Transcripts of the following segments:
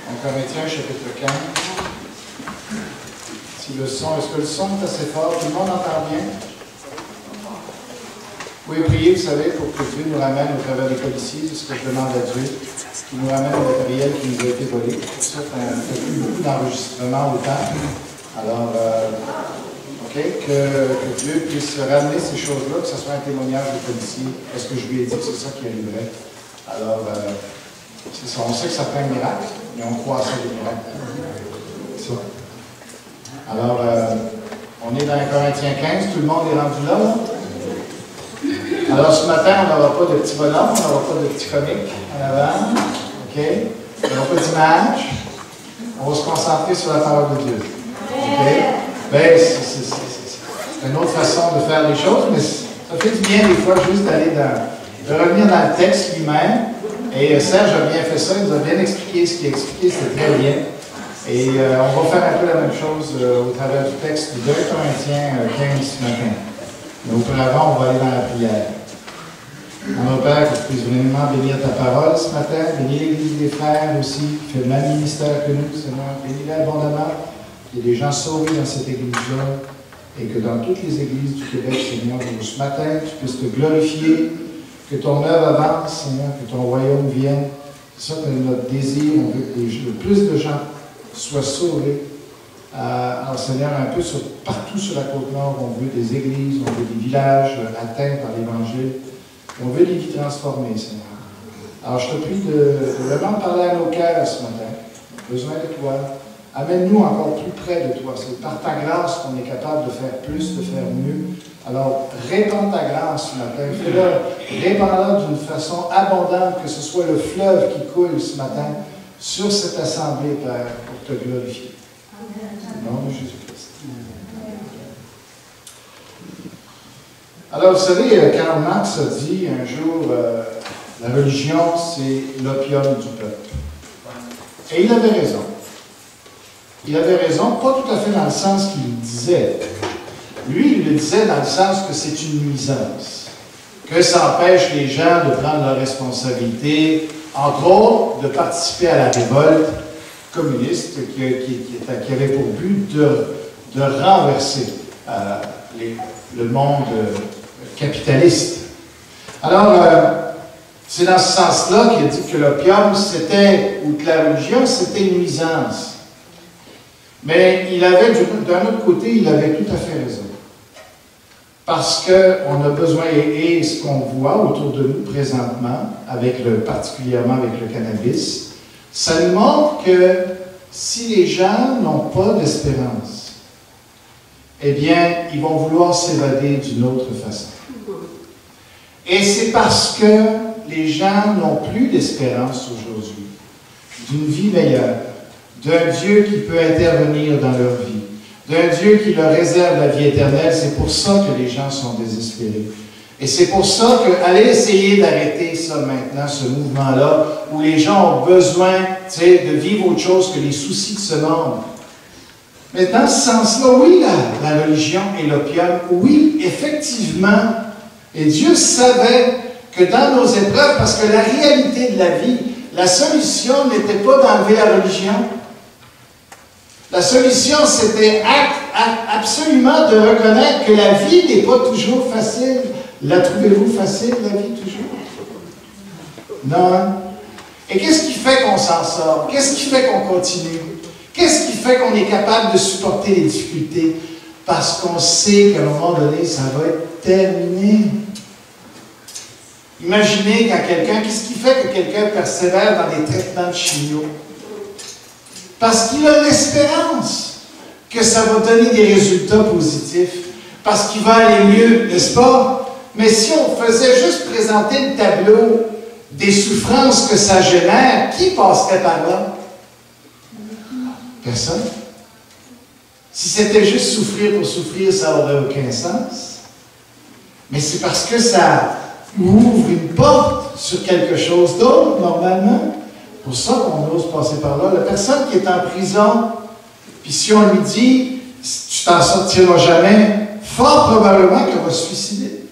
En Corinthiens, chapitre 15. Si le son, est-ce que le son est assez fort? Tout le monde entend bien? Vous pouvez prier, vous savez, pour que Dieu nous ramène au travers des policiers, c'est ce que je demande à Dieu, qui nous ramène au matériel qui nous a été volé. Pour ça, on a fait beaucoup d'enregistrements au temps. Alors, que Dieu puisse ramener ces choses-là, que ce soit un témoignage des policiers. Est-ce que je lui ai dit que c'est ça qui arriverait? Alors, c'est ça. On sait que ça prend un miracle, mais on croit à ça, des miracles. C'est ça. Alors, on est dans Corinthiens 15, tout le monde est rendu là. Alors, ce matin, on n'aura pas de petits bonhommes, on n'aura pas de petits comiques en avant. OK? On n'aura pas d'image. On va se concentrer sur la parole de Dieu. OK? Bien, c'est une autre façon de faire les choses, mais ça fait du bien des fois juste de revenir dans le texte lui-même. Et Serge a bien fait ça, il nous a bien expliqué ce qu'il a expliqué, c'était très bien. Et on va faire un peu la même chose au travers du texte de 2 Corinthiens 15 ce matin. Mais auparavant, on va aller dans la prière. Mon Père, que tu puisses vraiment bénir ta parole ce matin, bénir l'Église des frères aussi, qui fait le même ministère que nous, Seigneur. Bénis-les abondamment, qu'il y ait des gens sauvés dans cette Église-là, et que dans toutes les Églises du Québec, Seigneur, ce matin, tu puisses te glorifier, que ton œuvre avance, Seigneur, que ton royaume vienne. C'est ça que notre désir, on veut que le plus de gens soient sauvés. Alors, Seigneur, un peu partout sur la Côte-Nord, on veut des églises, on veut des villages atteints par l'Évangile. On veut des vies transformées, Seigneur. Alors, je te prie de vraiment parler à nos cœurs ce matin. On a besoin de toi. Amène-nous encore plus près de toi. C'est par ta grâce qu'on est capable de faire plus, de faire mieux. Alors, répands ta grâce ce matin. Fais-le, répands-la d'une façon abondante, que ce soit le fleuve qui coule ce matin sur cette assemblée, Père, pour te glorifier. Au nom de Jésus-Christ. Alors, vous savez, Karl Marx a dit un jour, la religion, c'est l'opium du peuple. Et il avait raison. Il avait raison, pas tout à fait dans le sens qu'il le disait. Lui, il le disait dans le sens que c'est une nuisance, que ça empêche les gens de prendre leurs responsabilités, entre autres, de participer à la révolte communiste qui avait pour but de renverser le monde capitaliste. Alors, c'est dans ce sens-là qu'il a dit que l'opium, ou que la religion, c'était une nuisance. Mais il avait, d'un autre côté, il avait tout à fait raison. Parce qu'on a besoin, et ce qu'on voit autour de nous présentement, particulièrement avec le cannabis, ça nous montre que si les gens n'ont pas d'espérance, eh bien, ils vont vouloir s'évader d'une autre façon. Et c'est parce que les gens n'ont plus d'espérance aujourd'hui, d'une vie meilleure, d'un Dieu qui peut intervenir dans leur vie, d'un Dieu qui leur réserve la vie éternelle. C'est pour ça que les gens sont désespérés. Et c'est pour ça qu'allez essayer d'arrêter ça maintenant, ce mouvement-là, où les gens ont besoin de vivre autre chose que les soucis de ce monde. Mais dans ce sens-là, oui, la religion et l'opium, oui, effectivement. Et Dieu savait que dans nos épreuves, parce que la réalité de la vie, la solution n'était pas d'enlever la religion. La solution, c'était absolument de reconnaître que la vie n'est pas toujours facile. La trouvez-vous facile, la vie, toujours? Non, hein? Et qu'est-ce qui fait qu'on s'en sort? Qu'est-ce qui fait qu'on continue? Qu'est-ce qui fait qu'on est capable de supporter les difficultés? Parce qu'on sait qu'à un moment donné, ça va être terminé. Imaginez qu'est-ce qui fait que quelqu'un persévère dans des traitements de chimio? Parce qu'il a l'espérance que ça va donner des résultats positifs. Parce qu'il va aller mieux, n'est-ce pas? Mais si on faisait juste présenter le tableau des souffrances que ça génère, qui passerait par là? Personne. Si c'était juste souffrir pour souffrir, ça n'aurait aucun sens. Mais c'est parce que ça ouvre une porte sur quelque chose d'autre, normalement. C'est pour ça qu'on ose passer par là. La personne qui est en prison, puis si on lui dit « tu t'en sortiras jamais », fort probablement qu'elle va se suicider.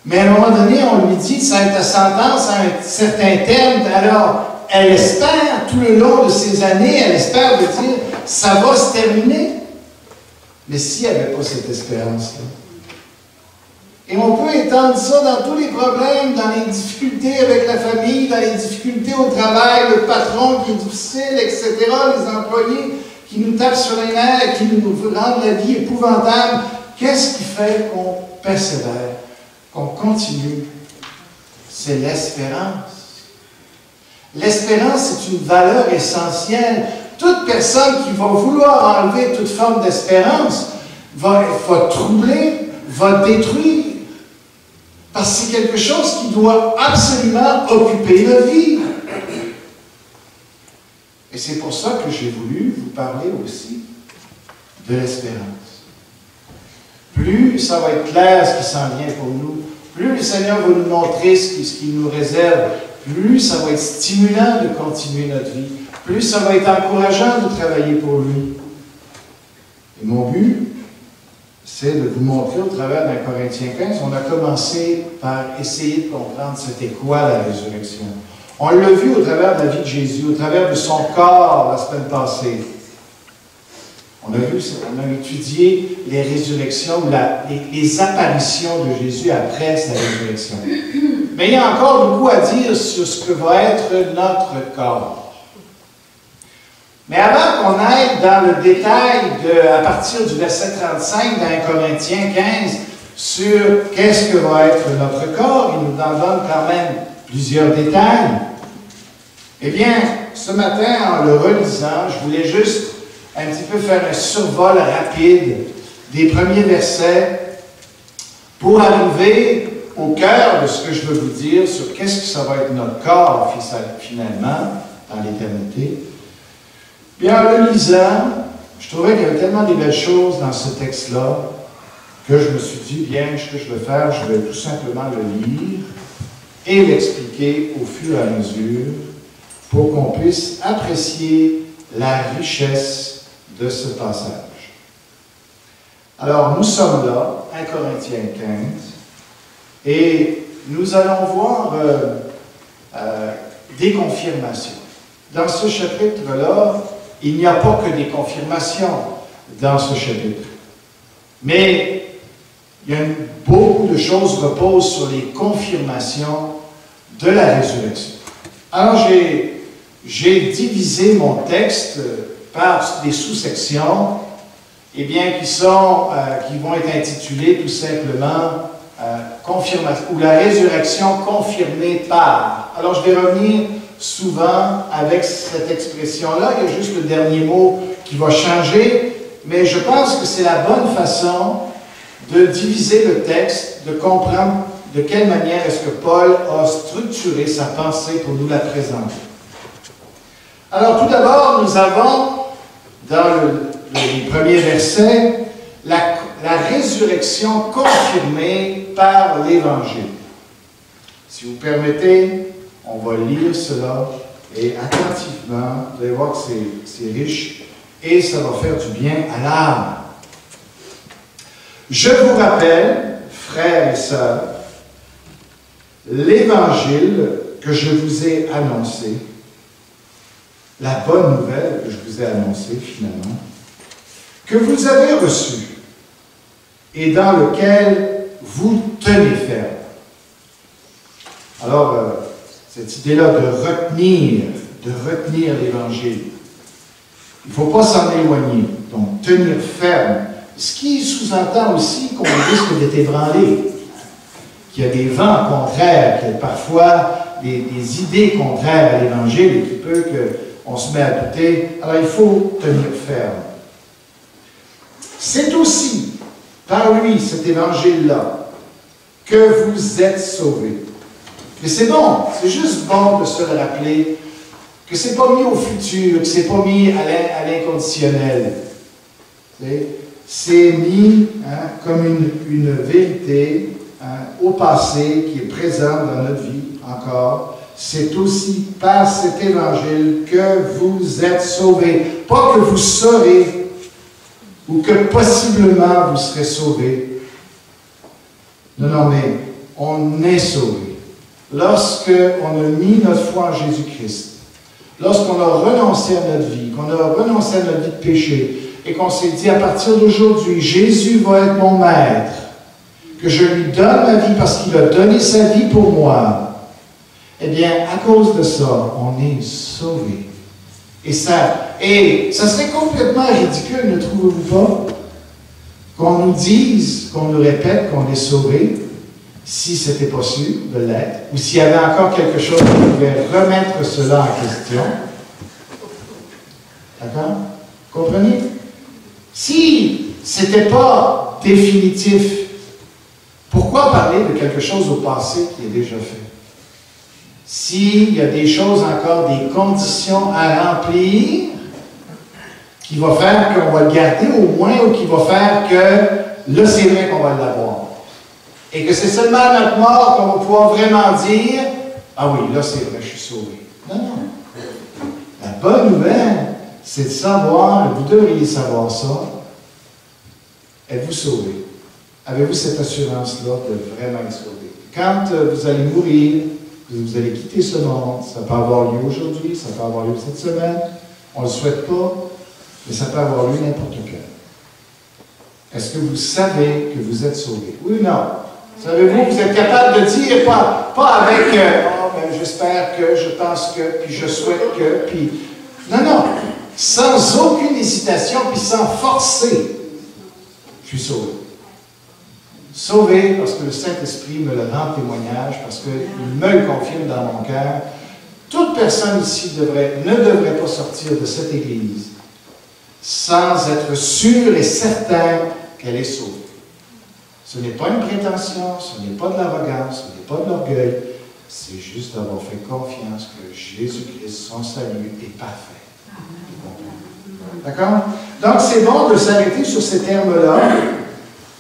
Mais à un moment donné, on lui dit « ta sentence a un certain terme, alors elle espère, tout le long de ces années, elle espère de dire, ça va se terminer. Mais si elle n'avait pas cette espérance-là. Et on peut étendre ça dans tous les problèmes, dans les difficultés avec la famille, dans les difficultés au travail, le patron qui est difficile, etc., les employés qui nous tapent sur les nerfs, qui nous rendent la vie épouvantable. Qu'est-ce qui fait qu'on persévère, qu'on continue? C'est l'espérance. L'espérance est une valeur essentielle. Toute personne qui va vouloir enlever toute forme d'espérance va troubler, va détruire. Parce que c'est quelque chose qui doit absolument occuper notre vie. Et c'est pour ça que j'ai voulu vous parler aussi de l'espérance. Plus ça va être clair ce qui s'en vient pour nous, plus le Seigneur va nous montrer ce qu'il nous réserve, plus ça va être stimulant de continuer notre vie, plus ça va être encourageant de travailler pour lui. Et mon but, c'est de vous montrer au travers d'un Corinthiens 15, on a commencé par essayer de comprendre c'était quoi la résurrection. On l'a vu au travers de la vie de Jésus, au travers de son corps la semaine passée. On a étudié les résurrections, les apparitions de Jésus après sa résurrection. Mais il y a encore beaucoup à dire sur ce que va être notre corps. Mais avant qu'on aille dans le détail, à partir du verset 35 dans Corinthiens 15, sur qu'est-ce que va être notre corps, il nous en donne quand même plusieurs détails. Eh bien, ce matin, en le relisant, je voulais juste un petit peu faire un survol rapide des premiers versets pour arriver au cœur de ce que je veux vous dire sur qu'est-ce que ça va être notre corps finalement dans l'éternité. Bien, en le lisant, je trouvais qu'il y avait tellement de belles choses dans ce texte-là que je me suis dit, bien, ce que je vais faire, je vais tout simplement le lire et l'expliquer au fur et à mesure pour qu'on puisse apprécier la richesse de ce passage. Alors, nous sommes là, 1 Corinthiens 15, et nous allons voir des confirmations. Dans ce chapitre-là, il n'y a pas que des confirmations dans ce chapitre. Mais beaucoup de choses reposent sur les confirmations de la résurrection. Alors, j'ai divisé mon texte par des sous-sections, eh bien, qui vont être intitulées tout simplement confirmation, ou la résurrection confirmée par. Alors, je vais revenir souvent avec cette expression-là. Il y a juste le dernier mot qui va changer, mais je pense que c'est la bonne façon de diviser le texte, de comprendre de quelle manière est-ce que Paul a structuré sa pensée pour nous la présenter. Alors, tout d'abord, nous avons, dans les premiers versets, la résurrection confirmée par l'Évangile. Si vous permettez, on va lire cela et attentivement, vous allez voir que c'est riche et ça va faire du bien à l'âme. Je vous rappelle, frères et sœurs, l'Évangile que je vous ai annoncé, la bonne nouvelle que je vous ai annoncée finalement, que vous avez reçue et dans lequel vous tenez ferme. Alors, cette idée-là de retenir l'Évangile, il ne faut pas s'en éloigner, donc tenir ferme. Ce qui sous-entend aussi qu'on risque d'être ébranlé, qu'il y a des vents contraires, qu'il y a parfois des idées contraires à l'Évangile et qui peut qu'on se met à douter. Alors il faut tenir ferme. C'est aussi par lui, cet Évangile-là, que vous êtes sauvés. Et c'est bon, c'est juste bon de se le rappeler, que ce n'est pas mis au futur, que ce n'est pas mis à l'inconditionnel. C'est mis comme une vérité au passé qui est présente dans notre vie encore. C'est aussi par cet Évangile que vous êtes sauvés. Pas que vous serez ou que possiblement vous serez sauvés. Non, mais on est sauvés. Lorsqu'on a mis notre foi en Jésus-Christ, lorsqu'on a renoncé à notre vie, qu'on a renoncé à notre vie de péché, et qu'on s'est dit, à partir d'aujourd'hui, Jésus va être mon maître, que je lui donne ma vie parce qu'il a donné sa vie pour moi, eh bien, à cause de ça, on est sauvé. Et ça serait complètement ridicule, ne trouvez-vous pas, qu'on nous dise, qu'on nous répète qu'on est sauvé, si c'était possible de l'être, ou s'il y avait encore quelque chose qui pouvait remettre cela en question. D'accord? Comprenez? Si ce n'était pas définitif, pourquoi parler de quelque chose au passé qui est déjà fait? S'il y a des choses encore, des conditions à remplir, qui va faire qu'on va le garder au moins, ou qui va faire que là, c'est vrai qu'on va l'avoir. Et que c'est seulement à notre mort qu'on va pouvoir vraiment dire « Ah oui, là, c'est vrai, je suis sauvé. » Non, non. La bonne nouvelle, c'est de savoir, et vous devriez savoir ça, êtes-vous sauvé? Avez-vous cette assurance-là de vraiment être sauvé? Quand vous allez mourir, vous allez quitter ce monde, ça peut avoir lieu aujourd'hui, ça peut avoir lieu cette semaine, on ne le souhaite pas, mais ça peut avoir lieu n'importe quand. Est-ce que vous savez que vous êtes sauvé? Oui ou non? Savez-vous, vous êtes capable de dire, pas avec « Oh, ben, j'espère que, je pense que, puis je souhaite que, puis... » Non, non. Sans aucune hésitation, puis sans forcer. Je suis sauvé. Sauvé parce que le Saint-Esprit me le rend témoignage, parce qu'il me le confirme dans mon cœur. Toute personne ici ne devrait pas sortir de cette Église sans être sûre et certaine qu'elle est sauvée. Ce n'est pas une prétention, ce n'est pas de l'arrogance, ce n'est pas de l'orgueil, c'est juste d'avoir fait confiance que Jésus-Christ, son salut, est parfait. D'accord? Donc, c'est bon de s'arrêter sur ces termes-là.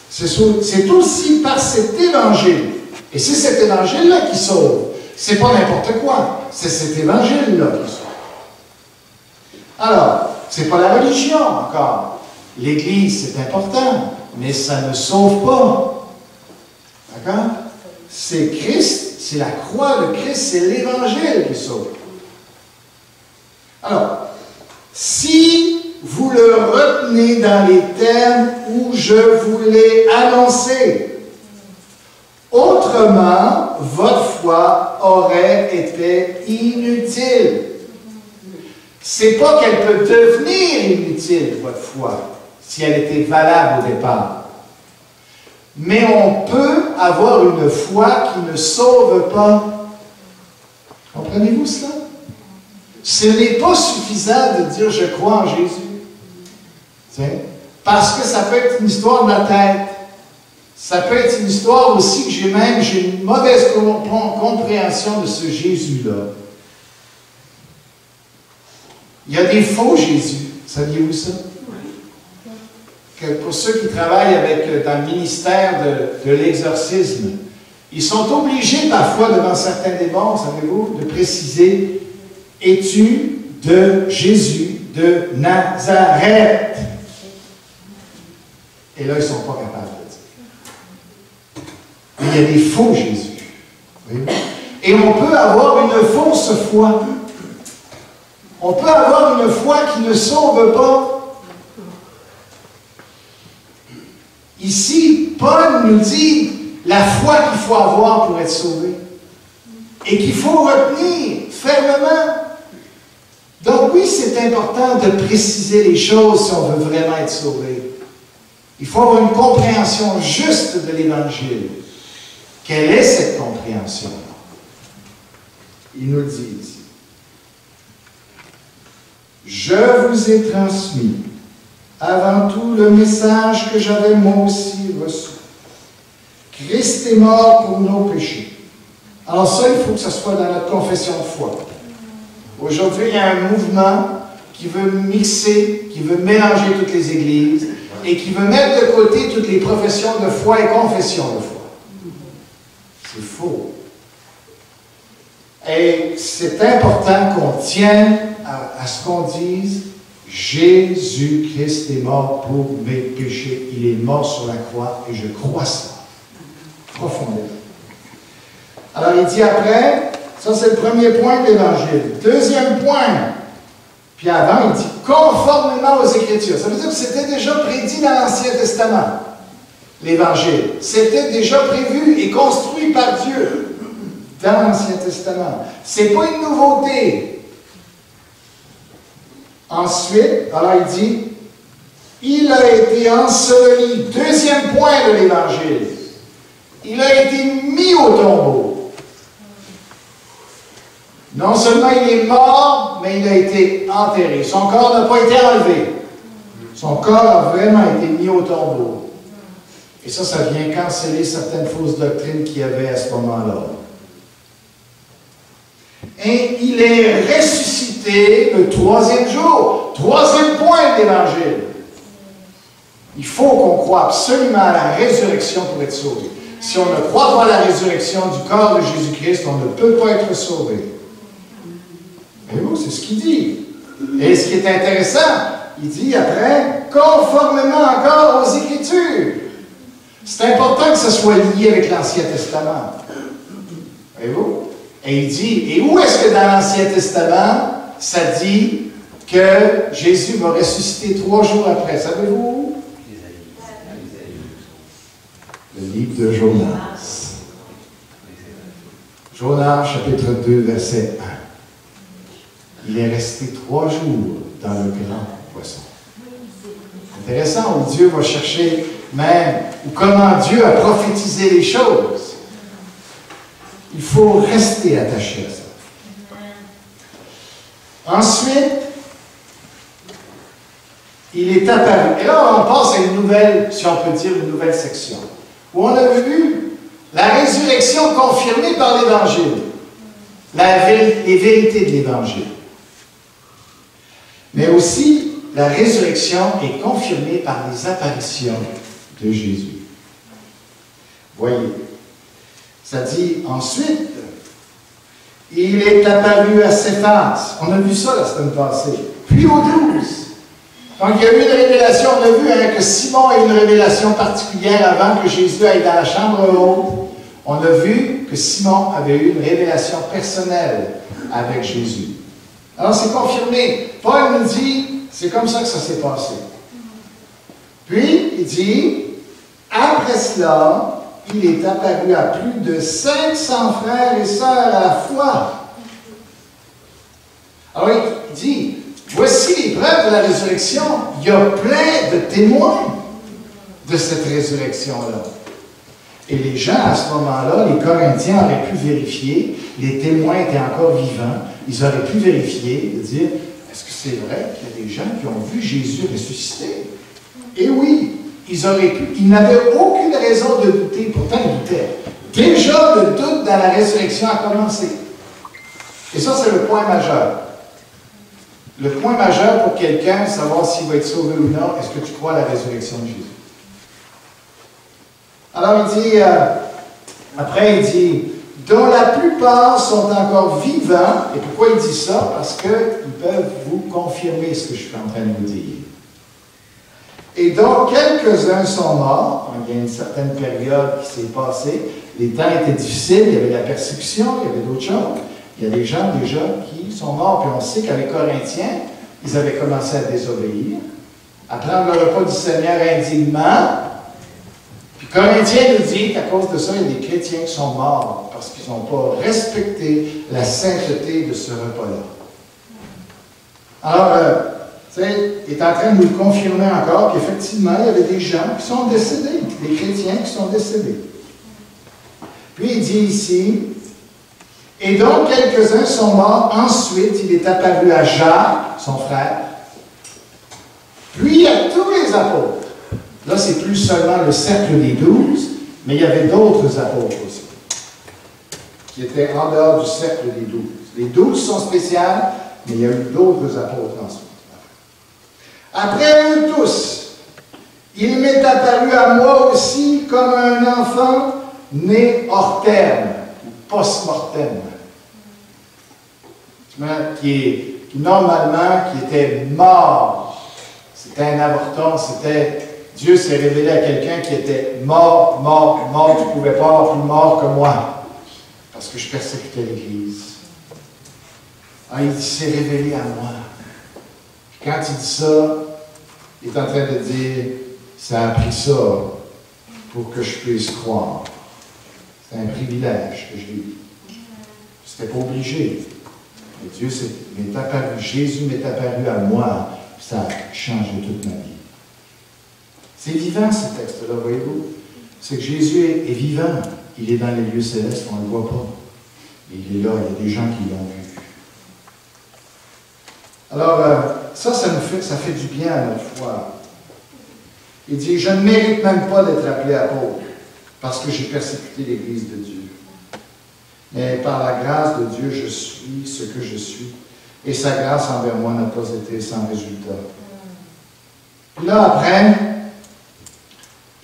C'est aussi par cet évangile. Et c'est cet évangile-là qui sauve. C'est pas n'importe quoi. C'est cet évangile-là qui sauve. Alors, c'est pas la religion encore. L'Église, c'est important, mais ça ne sauve pas. D'accord? C'est Christ, c'est la croix de Christ, c'est l'Évangile qui sauve. Alors, si vous le retenez dans les termes où je vous l'ai annoncé, autrement, votre foi aurait été inutile. C'est pas qu'elle peut devenir inutile, votre foi, si elle était valable au départ. Mais on peut avoir une foi qui ne sauve pas. Comprenez-vous cela? Ce n'est pas suffisant de dire « je crois en Jésus ». Parce que ça peut être une histoire de la tête. Ça peut être une histoire aussi que j'ai une mauvaise compréhension de ce Jésus-là. Il y a des faux Jésus. Saviez-vous ça? Que pour ceux qui travaillent dans le ministère de l'exorcisme, ils sont obligés parfois devant certains démons, savez-vous, de préciser « Es-tu de Jésus de Nazareth ?» Et là, ils ne sont pas capables de dire. Mais il y a des faux Jésus. Oui? Et on peut avoir une fausse foi. On peut avoir une foi qui ne sauve pas. Ici, Paul nous dit la foi qu'il faut avoir pour être sauvé. Et qu'il faut retenir fermement. Donc oui, c'est important de préciser les choses si on veut vraiment être sauvé. Il faut avoir une compréhension juste de l'Évangile. Quelle est cette compréhension? Il nous dit ici. Je vous ai transmis avant tout le message que j'avais moi aussi reçu. Christ est mort pour nos péchés. Alors ça, il faut que ce soit dans notre confession de foi. Aujourd'hui, il y a un mouvement qui veut mixer, qui veut mélanger toutes les églises et qui veut mettre de côté toutes les professions de foi et confessions de foi. C'est faux. Et c'est important qu'on tienne à ce qu'on dise « Jésus-Christ est mort pour mes péchés. Il est mort sur la croix et je crois ça. » Profondément. Alors il dit après, Ça, c'est le premier point de l'Évangile. Deuxième point, puis avant, il dit conformément aux Écritures. Ça veut dire que c'était déjà prédit dans l'Ancien Testament, l'Évangile. C'était déjà prévu et construit par Dieu dans l'Ancien Testament. Ce n'est pas une nouveauté. Ensuite, alors il dit, il a été enseveli. Deuxième point de l'Évangile. Il a été mis au tombeau. Non seulement il est mort, mais il a été enterré. Son corps n'a pas été enlevé. Son corps a vraiment été mis au tombeau. Et ça vient canceller certaines fausses doctrines qu'il y avait à ce moment-là. Et il est ressuscité le troisième jour. Troisième point de l'Évangile. Il faut qu'on croie absolument à la résurrection pour être sauvé. Si on ne croit pas à la résurrection du corps de Jésus-Christ, on ne peut pas être sauvé. Et vous, c'est ce qu'il dit. Et ce qui est intéressant, il dit après, conformément encore aux Écritures. C'est important que ce soit lié avec l'Ancien Testament. Voyez-vous? Et il dit, et où est-ce que dans l'Ancien Testament, ça dit que Jésus va ressusciter 3 jours après? Savez-vous? Le livre de Jonas. Jonas, chapitre 2, verset 1. Il est resté 3 jours dans le grand poisson. Intéressant, où Dieu va chercher même, ou comment Dieu a prophétisé les choses. Il faut rester attaché à ça. Ensuite, il est apparu. Et là, on passe à une nouvelle, si on peut dire, une nouvelle section, où on a vu la résurrection confirmée par l'Évangile, les vérités de l'Évangile. Mais aussi, la résurrection est confirmée par les apparitions de Jésus. Voyez, ça dit ensuite, il est apparu à Céphas. On a vu ça la semaine passée. Puis aux 12. Donc il y a eu une révélation, on a vu que Simon a eu une révélation particulière avant que Jésus aille dans la chambre haute. On a vu que Simon avait eu une révélation personnelle avec Jésus. Alors c'est confirmé. Paul nous dit, c'est comme ça que ça s'est passé. Puis, il dit, après cela, il est apparu à plus de 500 frères et sœurs à la fois. Alors il dit, voici les preuves de la résurrection. Il y a plein de témoins de cette résurrection-là. Et les gens, à ce moment-là, les Corinthiens auraient pu vérifier, les témoins étaient encore vivants, ils auraient pu vérifier, et dire, est-ce que c'est vrai qu'il y a des gens qui ont vu Jésus ressusciter? Et oui, ils n'avaient aucune raison de douter, pourtant ils doutaient. Déjà, le doute dans la résurrection a commencé. Et ça, c'est le point majeur. Le point majeur pour quelqu'un, savoir s'il va être sauvé ou non, est-ce que tu crois à la résurrection de Jésus? Alors il dit, après il dit, dont la plupart sont encore vivants. Et pourquoi il dit ça? Parce qu'ils peuvent vous confirmer ce que je suis en train de vous dire. Et donc, quelques-uns sont morts. Il y a une certaine période qui s'est passée. Les temps étaient difficiles, il y avait la persécution, il y avait d'autres choses. Il y a des gens déjà qui sont morts, puis on sait qu'avec Corinthiens, ils avaient commencé à désobéir, à prendre le repas du Seigneur indignement. Puis Corinthiens nous dit qu'à cause de ça, il y a des chrétiens qui sont morts parce qu'ils n'ont pas respecté la sainteté de ce repas-là. Alors, tu sais, il est en train de nous le confirmer encore qu'effectivement, il y avait des gens qui sont décédés, des chrétiens qui sont décédés. Puis il dit ici, et donc quelques-uns sont morts. Ensuite, il est apparu à Jacques, son frère, puis à tous les apôtres. Là, c'est plus seulement le cercle des 12, mais il y avait d'autres apôtres aussi, qui étaient en dehors du cercle des 12. Les 12 sont spéciales, mais il y a eu d'autres apôtres ensuite. Après eux tous, il m'est apparu à moi aussi comme un enfant né hors terme, ou post-mortem, qui normalement, qui était mort. C'était un avorton, Dieu s'est révélé à quelqu'un qui était mort, tu ne pouvais pas avoir plus mort que moi, parce que je persécutais l'Église. Ah, il dit, c'est révélé à moi. Puis quand il dit ça, il est en train de dire, ça a pris ça pour que je puisse croire. C'est un privilège que j'ai eu. C'était pas obligé. Mais Dieu m'est apparu, Jésus m'est apparu à moi, ça a changé toute ma vie. C'est vivant ce texte-là, voyez-vous? C'est que Jésus est vivant. Il est dans les lieux célestes, on ne le voit pas. Mais il est là, il y a des gens qui l'ont vu. Alors, ça fait du bien à notre foi. Il dit, je ne mérite même pas d'être appelé apôtre, parce que j'ai persécuté l'Église de Dieu. Mais par la grâce de Dieu, je suis ce que je suis. Et sa grâce envers moi n'a pas été sans résultat. Puis là, après,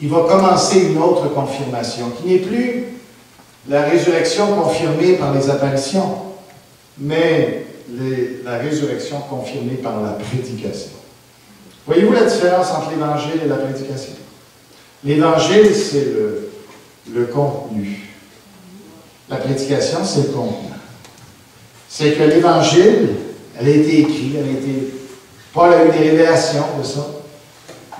il va commencer une autre confirmation, qui n'est plus la résurrection confirmée par les apparitions, mais la résurrection confirmée par la prédication. Voyez-vous la différence entre l'Évangile et la prédication? L'Évangile, c'est le contenu. La prédication, c'est le contenu. C'est que l'Évangile, elle a été écrite, Paul a eu des révélations de ça.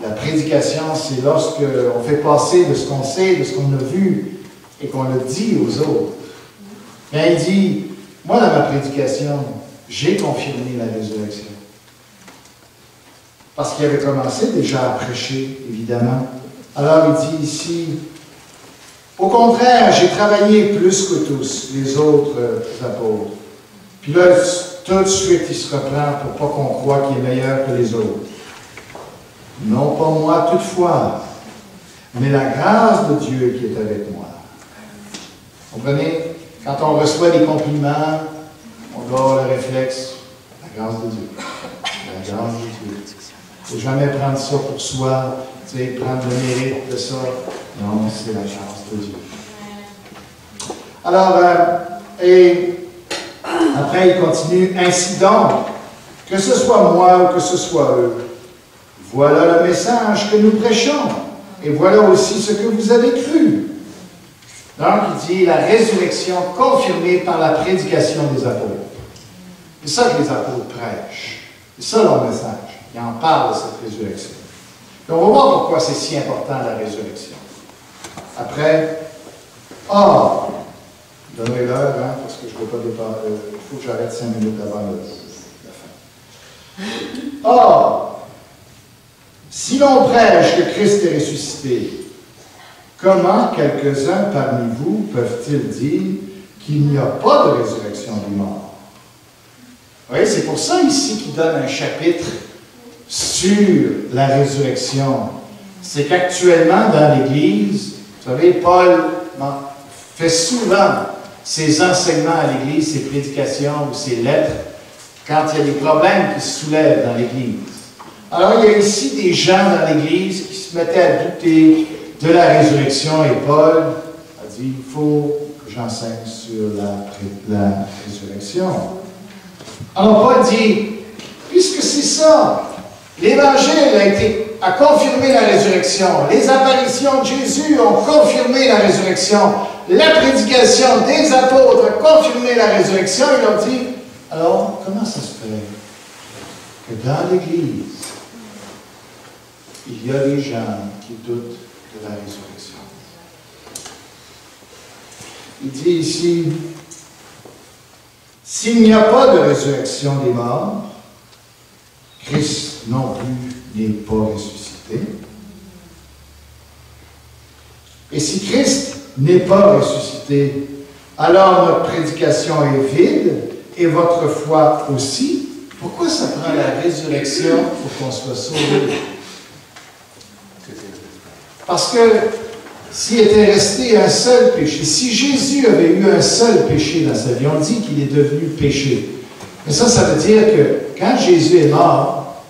La prédication, c'est lorsqu'on fait passer de ce qu'on sait, de ce qu'on a vu, et qu'on le dit aux autres. Quand il dit, moi dans ma prédication, j'ai confirmé la résurrection. Parce qu'il avait commencé déjà à prêcher, évidemment. Alors il dit ici, au contraire, j'ai travaillé plus que tous les autres apôtres. Puis là, tout de suite, il se reprend pour pas qu'on croie qu'il est meilleur que les autres. Non pas moi toutefois, mais la grâce de Dieu qui est avec moi. Vous comprenez? Quand on reçoit des compliments, on doit avoir le réflexe, la grâce de Dieu. La grâce de Dieu. Il ne faut jamais prendre ça pour soi, tu sais, prendre le mérite de ça. Non, c'est la grâce de Dieu. Alors, et après il continue, ainsi donc, que ce soit moi ou que ce soit eux, voilà le message que nous prêchons, et voilà aussi ce que vous avez cru. Donc, il dit la résurrection confirmée par la prédication des apôtres. C'est ça que les apôtres prêchent. C'est ça leur message. Ils en parlent de cette résurrection. Et on va voir pourquoi c'est si important la résurrection. Après, donnez l'heure, hein, parce que je ne peux pas dépasser. Il faut que j'arrête 5 minutes avant la fin. Si l'on prêche que Christ est ressuscité, comment quelques-uns parmi vous peuvent-ils dire qu'il n'y a pas de résurrection des morts? Vous voyez, c'est pour ça ici qu'il donne un chapitre sur la résurrection. C'est qu'actuellement, dans l'Église, vous savez, Paul fait souvent ses enseignements à l'Église, ses prédications ou ses lettres, quand il y a des problèmes qui se soulèvent dans l'Église. Alors, il y a ici des gens dans l'Église qui se mettaient à douter de la résurrection, et Paul a dit, il faut que j'enseigne sur la résurrection. Alors, Paul dit, puisque c'est ça, l'Évangile a confirmé la résurrection, les apparitions de Jésus ont confirmé la résurrection, la prédication des apôtres a confirmé la résurrection, il leur dit, alors, comment ça se fait que dans l'Église, il y a des gens qui doutent de la résurrection? Il dit ici, s'il n'y a pas de résurrection des morts, Christ non plus n'est pas ressuscité. Et si Christ n'est pas ressuscité, alors notre prédication est vide et votre foi aussi. Pourquoi ça prend la résurrection pour qu'on soit sauvé? Parce que s'il était resté un seul péché, si Jésus avait eu un seul péché dans sa vie, on dit qu'il est devenu péché. Mais ça veut dire que quand Jésus est mort,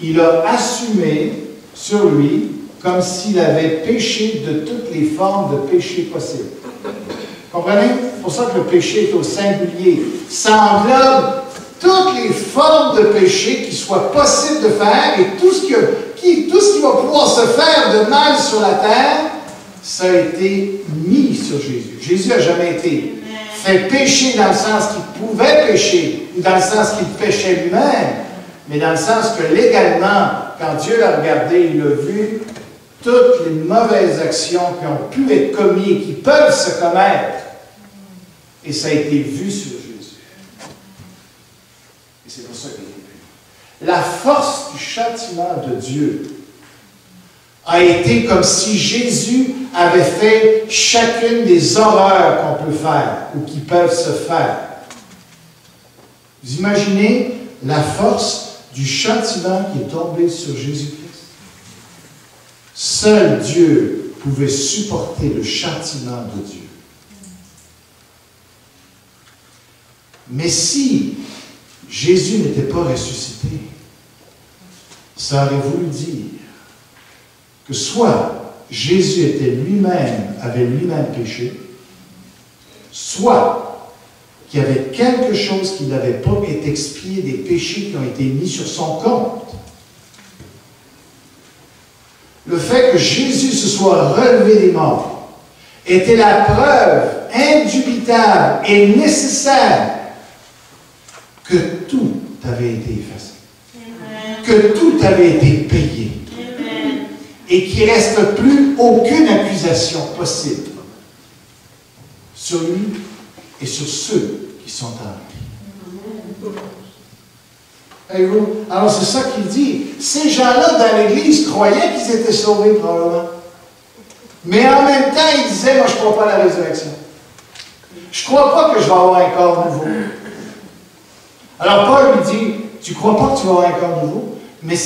il a assumé sur lui comme s'il avait péché de toutes les formes de péché possibles. Comprenez? C'est pour ça que le péché est au singulier. Ça englobe toutes les formes de péché qui soient possibles de faire et tout ce qui va pouvoir se faire de mal sur la terre, ça a été mis sur Jésus. Jésus n'a jamais été fait pécher dans le sens qu'il pouvait pécher, ou dans le sens qu'il péchait lui-même, mais dans le sens que légalement, quand Dieu l'a regardé, il a vu toutes les mauvaises actions qui ont pu être commises et qui peuvent se commettre. Et ça a été vu sur Jésus. Et c'est pour ça qu'il est puni. La force du châtiment de Dieu a été comme si Jésus avait fait chacune des horreurs qu'on peut faire ou qui peuvent se faire. Vous imaginez la force du châtiment qui est tombé sur Jésus-Christ? Seul Dieu pouvait supporter le châtiment de Dieu. Mais si Jésus n'était pas ressuscité, ça aurait voulu dire que soit Jésus avait lui-même péché, soit qu'il y avait quelque chose qui n'avait pas été expié, des péchés qui ont été mis sur son compte. Le fait que Jésus se soit relevé des morts était la preuve indubitable et nécessaire que tout avait été effacé, que tout avait été payé, et qu'il ne reste plus aucune accusation possible sur lui et sur ceux qui sont en lui. Voyez-vous? Alors c'est ça qu'il dit. Ces gens-là dans l'Église croyaient qu'ils étaient sauvés probablement. Mais en même temps, ils disaient, moi je ne crois pas à la résurrection. Je ne crois pas que je vais avoir un corps nouveau. Alors Paul lui dit, tu ne crois pas que tu vas avoir un corps nouveau, mais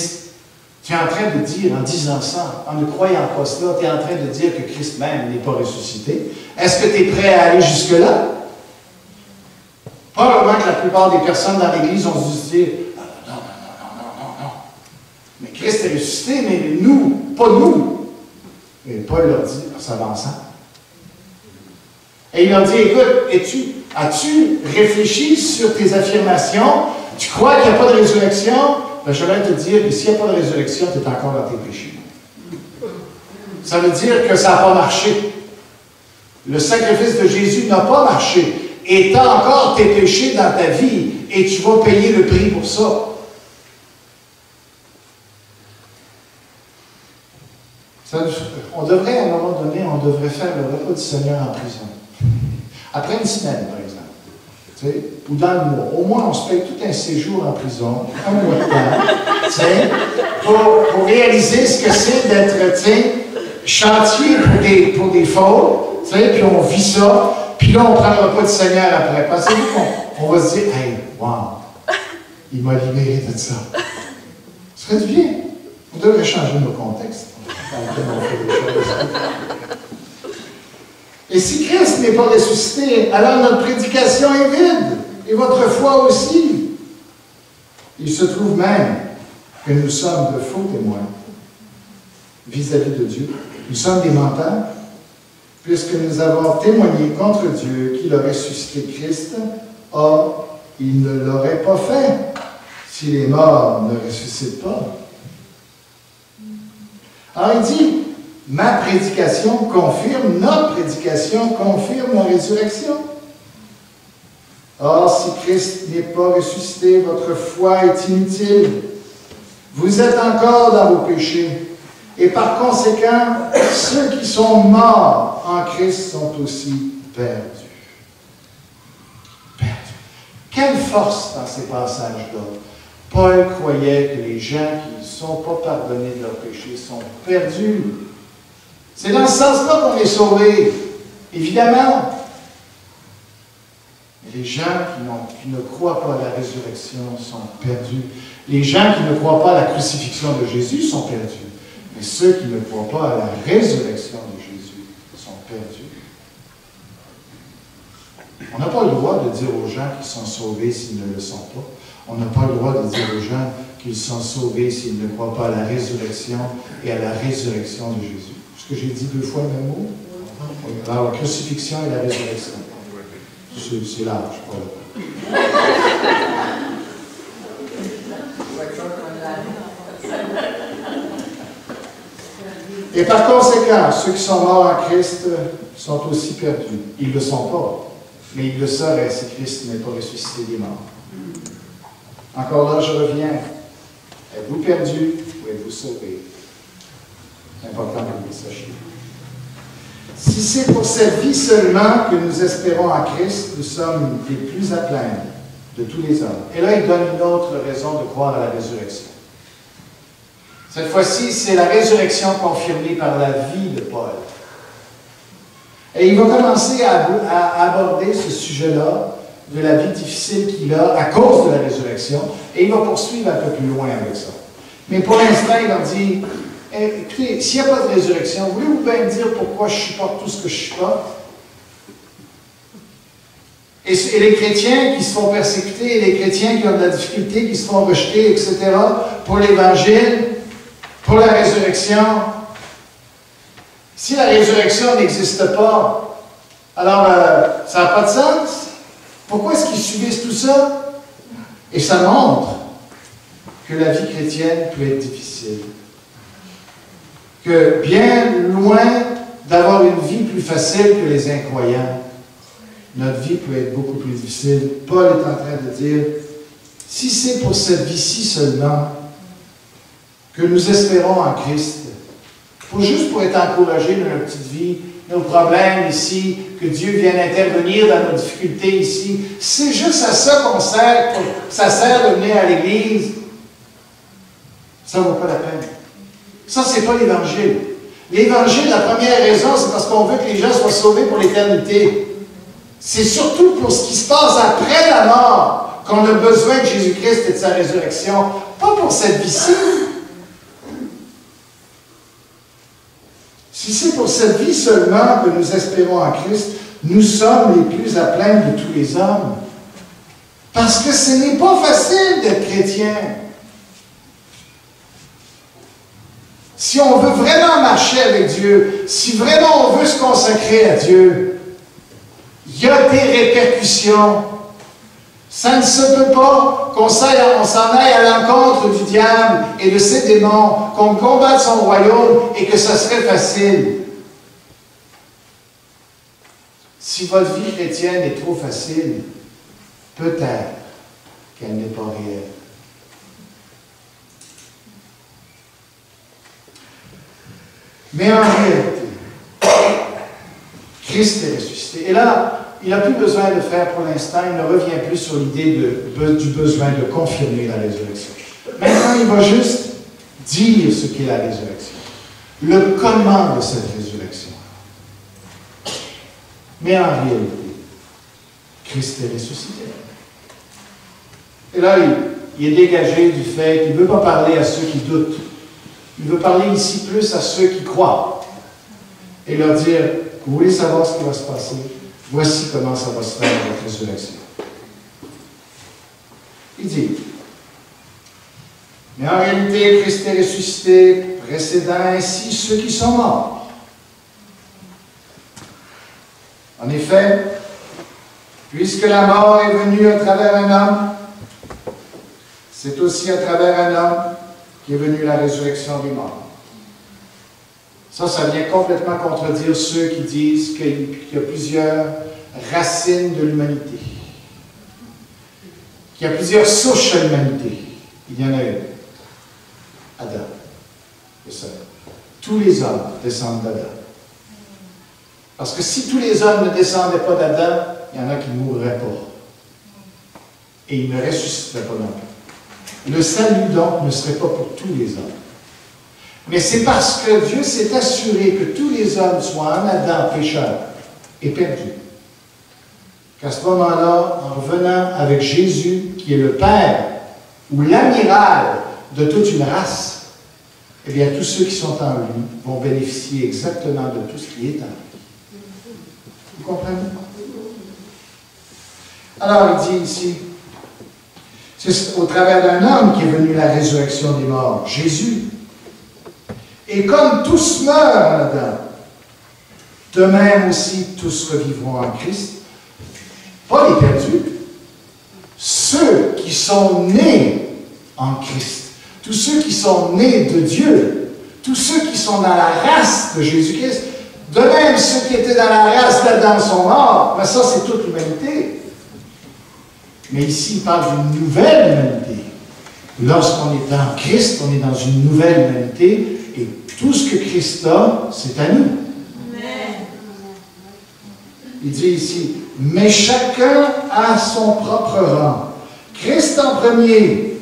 tu es en train de dire, en disant ça, en ne croyant pas cela, tu es en train de dire que Christ même n'est pas ressuscité. Est-ce que tu es prêt à aller jusque-là? Probablement que la plupart des personnes dans l'Église ont dû se dire, non. Mais Christ est ressuscité, mais nous, pas nous. Et Paul leur dit, en s'avançant. Et il leur dit, écoute, as-tu réfléchi sur tes affirmations? Tu crois qu'il n'y a pas de résurrection? Ben, je vais te dire que s'il n'y a pas de résurrection, tu es encore dans tes péchés. Ça veut dire que ça n'a pas marché. Le sacrifice de Jésus n'a pas marché. Et tu as encore tes péchés dans ta vie. Et tu vas payer le prix pour ça. On devrait, à un moment donné, faire le repas du Seigneur en prison. Après une semaine, par exemple. Tu sais, ou dans le mois. Au moins, on se paye tout un séjour en prison, un mois de temps, tu sais, pour réaliser ce que c'est d'être, tu sais, chantier pour des fautes, tu sais, puis on vit ça, puis là, on prend le repas du Seigneur après. Pensez-vous qu'on va se dire, hey, wow, il m'a libéré de ça. Ça serait du bien. On devrait changer nos contextes dans lesquels on fait des choses. Et si Christ n'est pas ressuscité, alors notre prédication est vide. Et votre foi aussi. Il se trouve même que nous sommes de faux témoins vis-à-vis de Dieu. Nous sommes des menteurs, puisque nous avons témoigné contre Dieu qu'il a ressuscité Christ. Or, il ne l'aurait pas fait si les morts ne ressuscitent pas. Alors il dit, ma prédication confirme, notre prédication confirme la résurrection. Or, si Christ n'est pas ressuscité, votre foi est inutile. Vous êtes encore dans vos péchés. Et par conséquent, ceux qui sont morts en Christ sont aussi perdus. Perdus. Quelle force dans ces passages-là. Paul croyait que les gens qui ne sont pas pardonnés de leurs péchés sont perdus. C'est dans ce sens-là qu'on est sauvés, évidemment. Mais les gens qui ne croient pas à la résurrection sont perdus. Les gens qui ne croient pas à la crucifixion de Jésus sont perdus. Mais ceux qui ne croient pas à la résurrection de Jésus sont perdus. On n'a pas le droit de dire aux gens qu'ils sont sauvés s'ils ne le sont pas. On n'a pas le droit de dire aux gens qu'ils sont sauvés s'ils ne croient pas à la résurrection et à la résurrection de Jésus. Est-ce que j'ai dit deux fois le même mot? Alors, la crucifixion et la résurrection. C'est large, pas là. Et par conséquent, ceux qui sont morts en Christ sont aussi perdus. Ils ne le sont pas. mais il le saurait si Christ n'est pas ressuscité des morts. Encore là, je reviens. Êtes-vous perdu ou êtes-vous sauvé? C'est important que vous le sachiez. Si c'est pour cette vie seulement que nous espérons en Christ, nous sommes les plus à plaindre de tous les hommes. Et là, il donne une autre raison de croire à la résurrection. Cette fois-ci, c'est la résurrection confirmée par la vie de Paul. Et il va commencer à aborder ce sujet-là, de la vie difficile qu'il a à cause de la résurrection, et il va poursuivre un peu plus loin avec ça. Mais pour l'instant, il leur dit, écoutez, s'il n'y a pas de résurrection, voulez-vous bien me dire pourquoi je supporte tout ce que je supporte? Et les chrétiens qui se font persécuter, et les chrétiens qui ont de la difficulté, qui se font rejeter, etc., pour l'Évangile, pour la résurrection, si la résurrection n'existe pas, alors ça n'a pas de sens. Pourquoi est-ce qu'ils subissent tout ça? Et ça montre que la vie chrétienne peut être difficile. Que bien loin d'avoir une vie plus facile que les incroyants, notre vie peut être beaucoup plus difficile. Paul est en train de dire, si c'est pour cette vie-ci seulement que nous espérons en Christ, juste pour être encouragés dans notre petite vie, nos problèmes ici, que Dieu vienne intervenir dans nos difficultés ici, c'est juste à ça qu'on sert, ça sert de venir à l'Église, ça ne vaut pas la peine. Ça, c'est pas l'Évangile. L'Évangile, la première raison, c'est parce qu'on veut que les gens soient sauvés pour l'éternité. C'est surtout pour ce qui se passe après la mort qu'on a besoin de Jésus-Christ et de sa résurrection, pas pour cette vie-ci. Si c'est pour cette vie seulement que nous espérons en Christ, nous sommes les plus à plaindre de tous les hommes. Parce que ce n'est pas facile d'être chrétien. Si on veut vraiment marcher avec Dieu, si vraiment on veut se consacrer à Dieu, il y a des répercussions. Ça ne se peut pas qu'on s'en aille à l'encontre du diable et de ses démons, qu'on combatte son royaume et que ça serait facile. Si votre vie chrétienne est trop facile, peut-être qu'elle n'est pas réelle. Mais en réalité, Christ est ressuscité. Et là, il n'a plus besoin de faire pour l'instant, il ne revient plus sur l'idée du besoin de confirmer la résurrection. Maintenant, il va juste dire ce qu'est la résurrection, le comment de cette résurrection. Mais en réalité, Christ est ressuscité. Et là, il est dégagé du fait qu'il ne veut pas parler à ceux qui doutent. Il veut parler ici plus à ceux qui croient et leur dire, vous voulez savoir ce qui va se passer? Voici comment ça va se faire dans votre résurrection. Il dit, mais en réalité, Christ est ressuscité, précédant ainsi ceux qui sont morts. En effet, puisque la mort est venue à travers un homme, c'est aussi à travers un homme qu'est venue la résurrection des morts. Ça vient complètement contredire ceux qui disent qu'il y a plusieurs racines de l'humanité, qu'il y a plusieurs souches à l'humanité. Il y en a une. Adam. C'est ça. Tous les hommes descendent d'Adam. Parce que si tous les hommes ne descendaient pas d'Adam, il y en a qui ne mourraient pas. Et ils ne ressusciteraient pas non plus. Le salut, donc, ne serait pas pour tous les hommes. Mais c'est parce que Dieu s'est assuré que tous les hommes soient en Adam pécheurs et perdus, qu'à ce moment-là, en revenant avec Jésus, qui est le Père ou l'amiral de toute une race, eh bien, tous ceux qui sont en lui vont bénéficier exactement de tout ce qui est en lui. Vous comprenez? Alors, il dit ici, c'est au travers d'un homme qui est venu la résurrection des morts, Jésus. Et comme tous meurent en Adam, de même aussi tous revivront en Christ. Pas les perdus, ceux qui sont nés en Christ, tous ceux qui sont nés de Dieu, tous ceux qui sont dans la race de Jésus-Christ, De même, ceux qui étaient dans la race d'Adam sont morts, mais ça, c'est toute l'humanité. Mais ici, il parle d'une nouvelle humanité. Lorsqu'on est en Christ, on est dans une nouvelle humanité, et tout ce que Christ a, c'est à nous. Il dit ici, mais chacun a son propre rang. Christ en premier,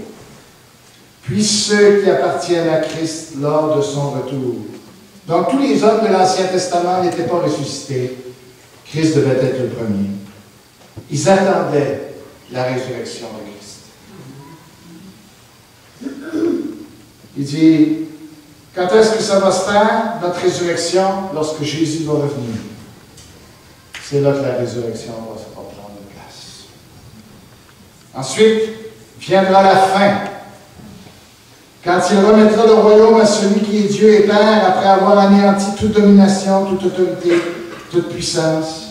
puis ceux qui appartiennent à Christ lors de son retour. Donc tous les hommes de l'Ancien Testament n'étaient pas ressuscités. Christ devait être le premier. Ils attendaient la résurrection de Christ. Il dit, quand est-ce que ça va se faire, notre résurrection? Lorsque Jésus va revenir. C'est là que la résurrection va prendre place. Ensuite, viendra la fin. Quand il remettra le royaume à celui qui est Dieu et Père, après avoir anéanti toute domination, toute autorité, toute puissance.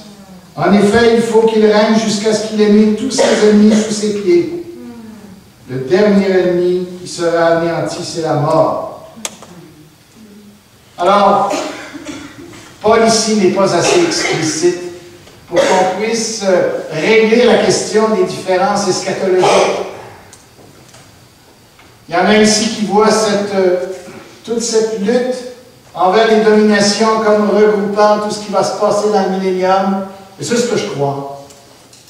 En effet, il faut qu'il règne jusqu'à ce qu'il ait mis tous ses ennemis sous ses pieds. Le dernier ennemi qui sera anéanti, c'est la mort. Alors, Paul ici n'est pas assez explicite pour qu'on puisse régler la question des différences eschatologiques. Il y en a ici qui voient toute cette lutte envers les dominations comme regroupant tout ce qui va se passer dans le millénium. Et c'est ce que je crois.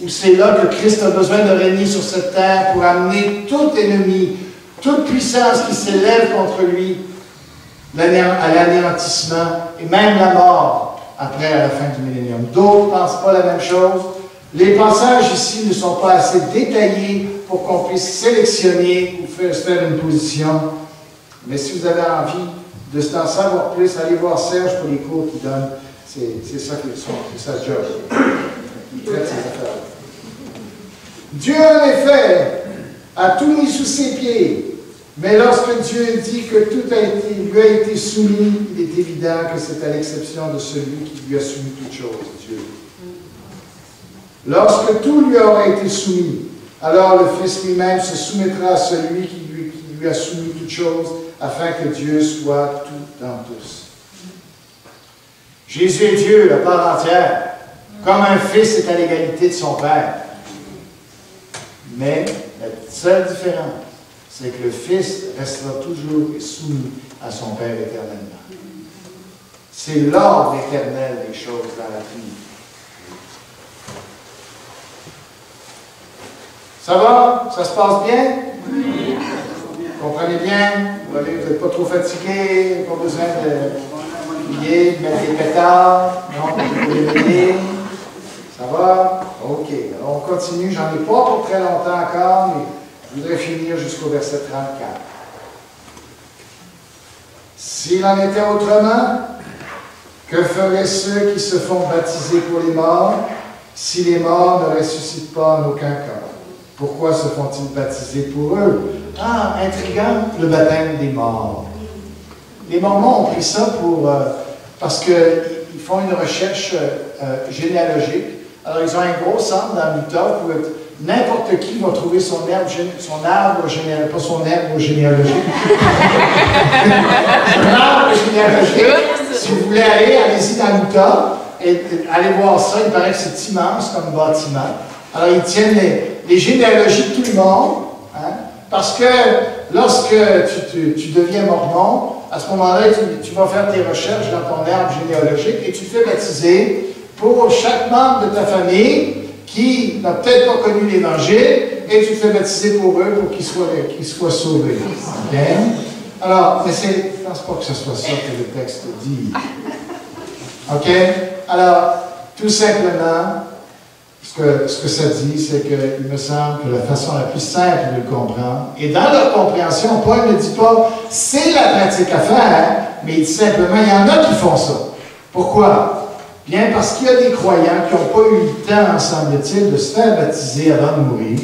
Où c'est là que Christ a besoin de régner sur cette terre pour amener tout ennemi, toute puissance qui s'élève contre lui à l'anéantissement et même la mort après à la fin du millénium. D'autres ne pensent pas la même chose. Les passages ici ne sont pas assez détaillés pour qu'on puisse sélectionner ou se faire une position. Mais si vous avez envie de s'en savoir plus, allez voir Serge pour les cours qu'il donne. C'est ça qui c'est sa job. Il traite ses affaires. Dieu, en effet, a tout mis sous ses pieds. Mais lorsque Dieu dit que tout lui a été soumis, il est évident que c'est à l'exception de celui qui lui a soumis toutes choses, Dieu. Lorsque tout lui aura été soumis, alors le Fils lui-même se soumettra à celui qui lui a soumis toutes choses, afin que Dieu soit tout dans tous. Jésus est Dieu à part entière, comme un fils est à l'égalité de son Père. Mais la seule différence, c'est que le Fils restera toujours soumis à son Père éternellement. C'est l'ordre éternel des choses dans la vie. Ça va? Ça se passe bien? Oui. Vous comprenez bien? Vous n'êtes pas trop fatigué, pas besoin de prier, de mettre des pétards, non, vous pouvez lever. Ça va? OK. Alors on continue. J'en ai pas pour très longtemps encore, mais je voudrais finir jusqu'au verset 34. S'il en était autrement, que feraient ceux qui se font baptiser pour les morts, si les morts ne ressuscitent pas en aucun cas? Pourquoi se font-ils baptiser pour eux? Ah, intriguant, le baptême des morts. Les Mormons ont pris ça parce qu'ils font une recherche généalogique. Alors, ils ont un gros centre dans l'Utah où n'importe qui va trouver son arbre généalogique, pas son arbre généalogique. Son arbre généalogique. Si vous voulez aller, allez-y dans l'Utah et allez voir ça. Il paraît que c'est immense comme bâtiment. Alors, ils tiennent les généalogies de tout le monde, hein, parce que lorsque tu deviens mormon, à ce moment-là, tu vas faire tes recherches dans ton arbre généalogique et tu te fais baptiser pour chaque membre de ta famille qui n'a peut-être pas connu l'Évangile, et tu te fais baptiser pour eux pour qu'ils soient sauvés. Okay? Alors, mais je ne pense pas que ce soit ça que le texte dit. OK? Alors, tout simplement, ce que ça dit, c'est qu'il me semble que la façon la plus simple de le comprendre, et dans leur compréhension, Paul ne dit pas « c'est la pratique à faire », mais il dit simplement « il y en a qui font ça ». Pourquoi? Bien, parce qu'il y a des croyants qui n'ont pas eu le temps, semble-t-il, de se faire baptiser avant de mourir.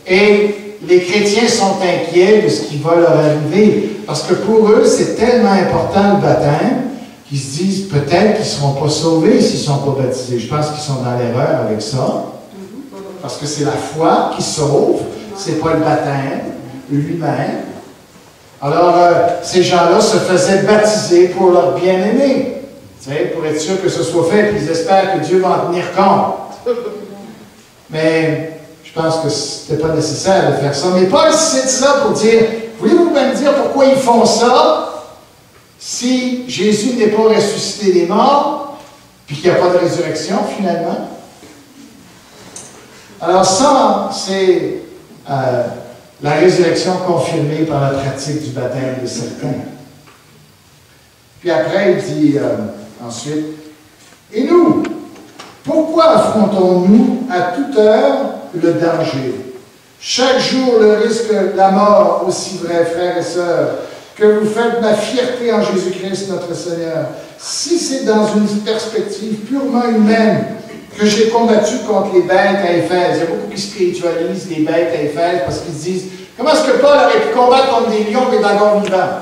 Et les chrétiens sont inquiets de ce qui va leur arriver. Parce que pour eux, c'est tellement important le baptême qu'ils se disent peut-être qu'ils ne seront pas sauvés s'ils ne sont pas baptisés. Je pense qu'ils sont dans l'erreur avec ça. Parce que c'est la foi qui sauve, ce n'est pas le baptême lui-même. Alors, ces gens-là se faisaient baptiser pour leur bien-aimé. Tu sais, pour être sûr que ce soit fait, puis ils espèrent que Dieu va en tenir compte. Mais je pense que ce n'était pas nécessaire de faire ça. Mais Paul cite ça pour dire, voulez-vous bien me dire pourquoi ils font ça si Jésus n'est pas ressuscité des morts, puis qu'il n'y a pas de résurrection finalement? Alors ça, c'est la résurrection confirmée par la pratique du baptême de certains. Puis après, il dit ensuite, « Et nous, pourquoi affrontons-nous à toute heure le danger? Chaque jour le risque de la mort, aussi vrai, frères et sœurs, que vous faites ma fierté en Jésus-Christ notre Seigneur. Si c'est dans une perspective purement humaine que j'ai combattu contre les bêtes à Éphèse, il y a beaucoup qui spiritualisent les bêtes à Éphèse parce qu'ils se disent, comment est-ce que Paul aurait pu combattre contre des lions et des dragons vivants?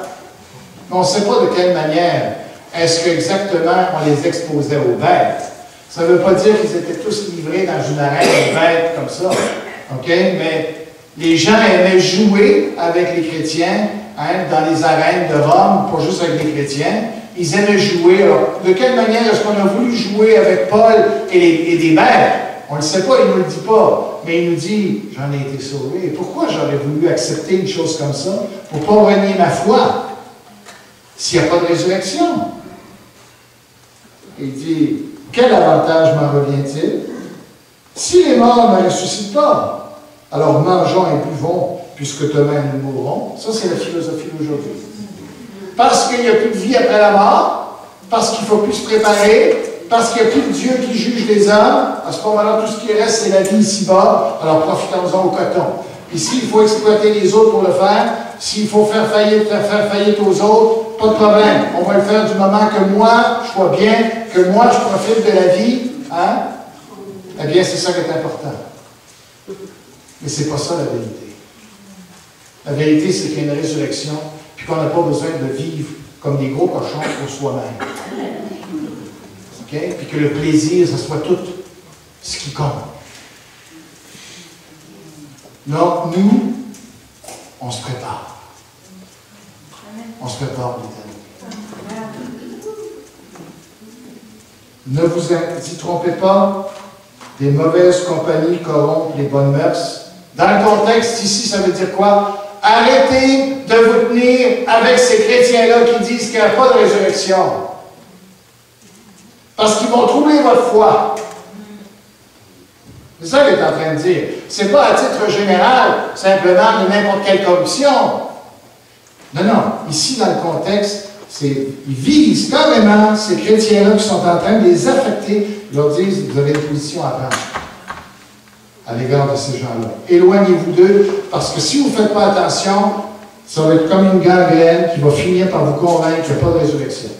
On ne sait pas de quelle manière est-ce qu'exactement on les exposait aux bêtes. Ça ne veut pas dire qu'ils étaient tous livrés dans une arène de bêtes comme ça. OK? Mais les gens aimaient jouer avec les chrétiens dans les arènes de Rome, pas juste avec les chrétiens. Ils aimaient jouer. Alors, de quelle manière est-ce qu'on a voulu jouer avec Paul et des bêtes? On ne le sait pas, il ne nous le dit pas. Mais il nous dit, j'en ai été sauvé. Et pourquoi j'aurais voulu accepter une chose comme ça? Pour ne pas renier ma foi. S'il n'y a pas de résurrection. Il dit, quel avantage m'en revient-il? Si les morts ne ressuscitent pas, alors mangeons et buvons, puisque demain nous mourrons. Ça, c'est la philosophie d'aujourd'hui. Parce qu'il n'y a plus de vie après la mort, parce qu'il ne faut plus se préparer, parce qu'il n'y a plus de Dieu qui juge les hommes, à ce moment-là, tout ce qui reste, c'est la vie ici-bas, alors profitons-en au coton. Puis s'il faut exploiter les autres pour le faire, s'il faut faire faillite aux autres, pas de problème. On va le faire du moment que moi, je sois bien, que moi, je profite de la vie. Hein? Eh bien, c'est ça qui est important. Mais ce n'est pas ça la vérité. La vérité, c'est qu'il y a une résurrection, puis qu'on n'a pas besoin de vivre comme des gros cochons pour soi-même. Okay? Puis que le plaisir, ça soit tout ce qui compte. Non, nous, on se prépare. On se prépare pour l'éternité. Ne vous y trompez pas, des mauvaises compagnies corrompent les bonnes mœurs. Dans le contexte ici, ça veut dire quoi? Arrêtez de vous tenir avec ces chrétiens-là qui disent qu'il n'y a pas de résurrection. Parce qu'ils vont troubler votre foi. C'est ça qu'il est en train de dire. Ce n'est pas à titre général, simplement de n'importe quelle corruption. Non, non. Ici, dans le contexte, ils visent carrément ces chrétiens-là qui sont en train de les affecter. Ils leur disent, vous avez une position à prendre à l'égard de ces gens-là. Éloignez-vous d'eux, parce que si vous ne faites pas attention, ça va être comme une gangrène qui va finir par vous convaincre qu'il n'y a pas de résurrection.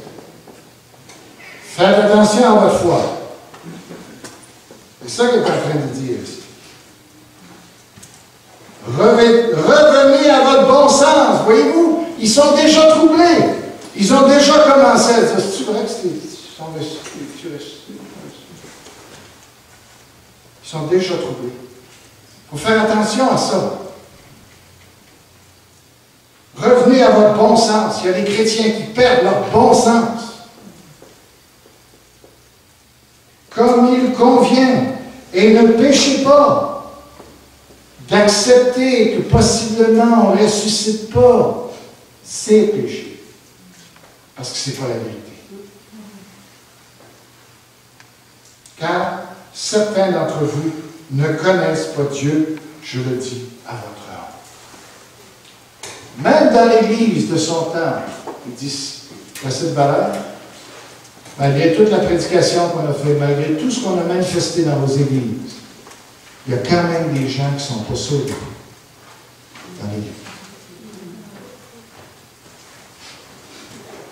Faites attention à votre foi. C'est ça qu'il est en train de dire ici. Revenez à votre bon sens. Voyez-vous, ils sont déjà troublés. Ils ont déjà commencé à dire, c'est vrai que ils sont déjà troublés. Il faut faire attention à ça. Revenez à votre bon sens. Il y a des chrétiens qui perdent leur bon sens. Comme il convient. Et ne péchez pas d'accepter que possiblement on ne ressuscite pas. C'est péché. Parce que ce n'est pas la vérité. Car certains d'entre vous ne connaissent pas Dieu, je le dis à votre âme. Même dans l'Église de son temps, il dit, cette valeur, malgré toute la prédication qu'on a faite, malgré tout ce qu'on a manifesté dans vos églises, il y a quand même des gens qui ne sont pas sauvés dans l'Église.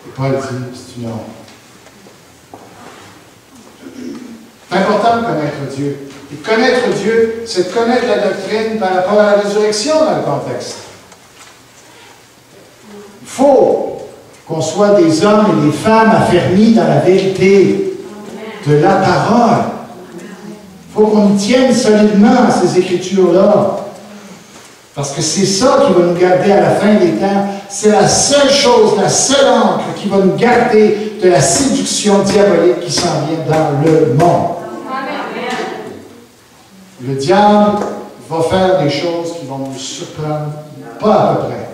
Et Paul dit, c'est une honte. C'est important de connaître Dieu. Et connaître Dieu, c'est de connaître la doctrine par rapport à la résurrection dans le contexte. Il faut qu'on soit des hommes et des femmes affermis dans la vérité de la parole. Il faut qu'on y tienne solidement à ces Écritures-là. Parce que c'est ça qui va nous garder à la fin des temps. C'est la seule chose, la seule encre qui va nous garder de la séduction diabolique qui s'en vient dans le monde. Le diable va faire des choses qui vont nous surprendre, pas à peu près.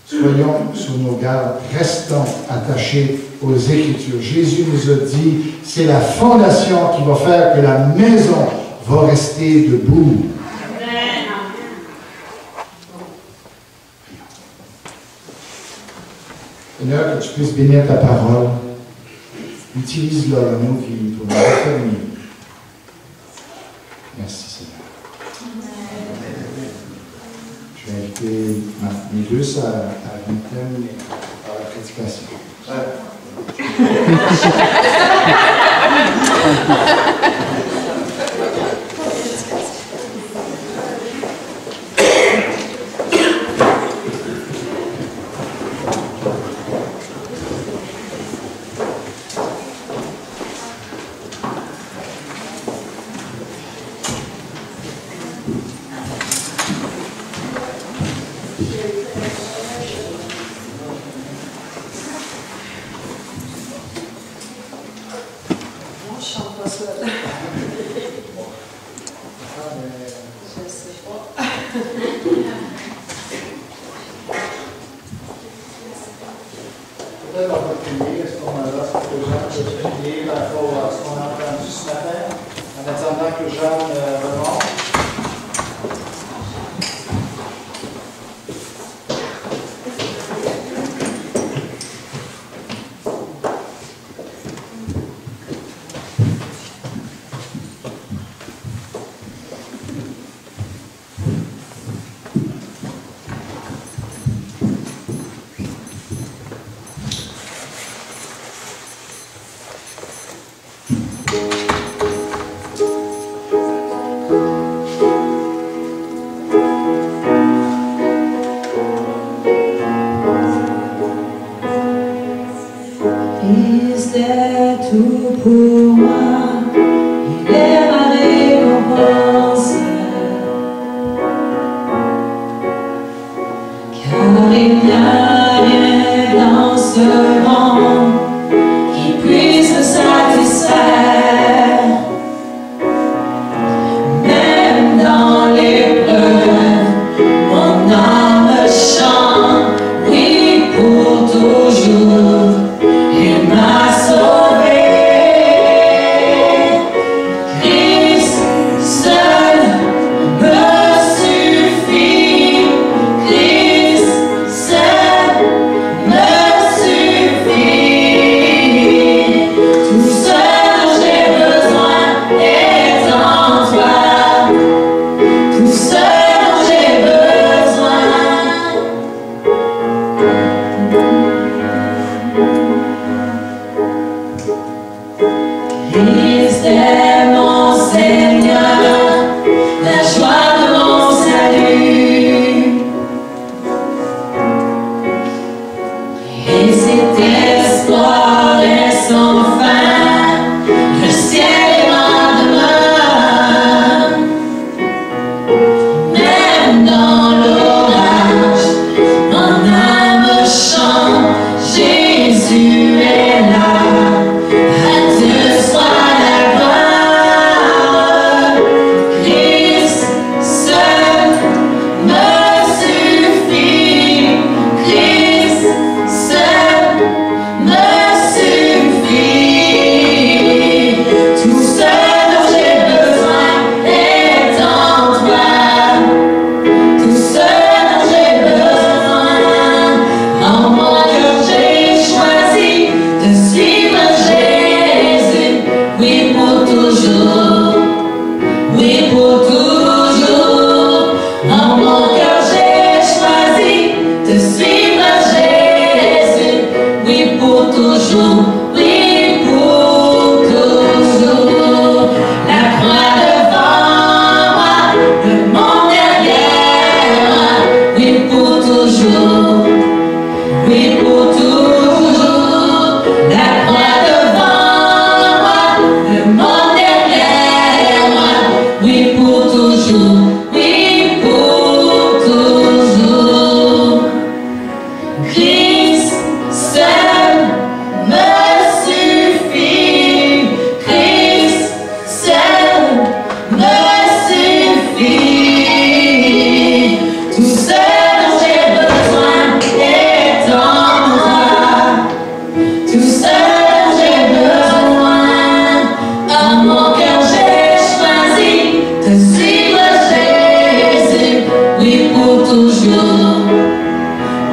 Soyons sur nos gardes, restons attachés aux Écritures. Jésus nous a dit, c'est la fondation qui va faire que la maison va rester debout. Seigneur, que tu puisses bénir ta parole. Utilise-la dans nos vies pour nous affermir. Merci, Seigneur. Je vais inviter mes deux sœurs à l'interne par la prédication. Peut-être on peut prier à ce moment-là, pour que Jeanne puisse prier par rapport à ce qu'on a entendu ce matin, en attendant que Jeanne remonte. Fils est tout pour moi, il est ma récompense, car il n'y a rien dans ce monde qui puisse me satisfaire, même dans l'épreuve, mon âme chante, oui pour toujours. Il m'a sauvé, Christ seul me suffit, Christ seul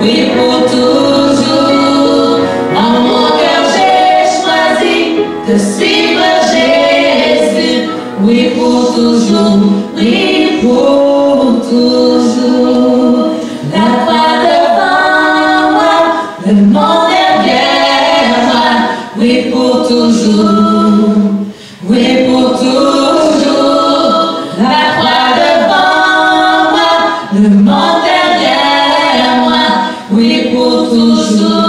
oui pour toujours. En mon cœur j'ai choisi de suivre Jésus, oui pour toujours, oui pour toujours. La croix devant moi, le monde derrière moi, oui pour toujours, oui pour toujours. La croix devant moi, le monde derrière moi, oui pour toujours.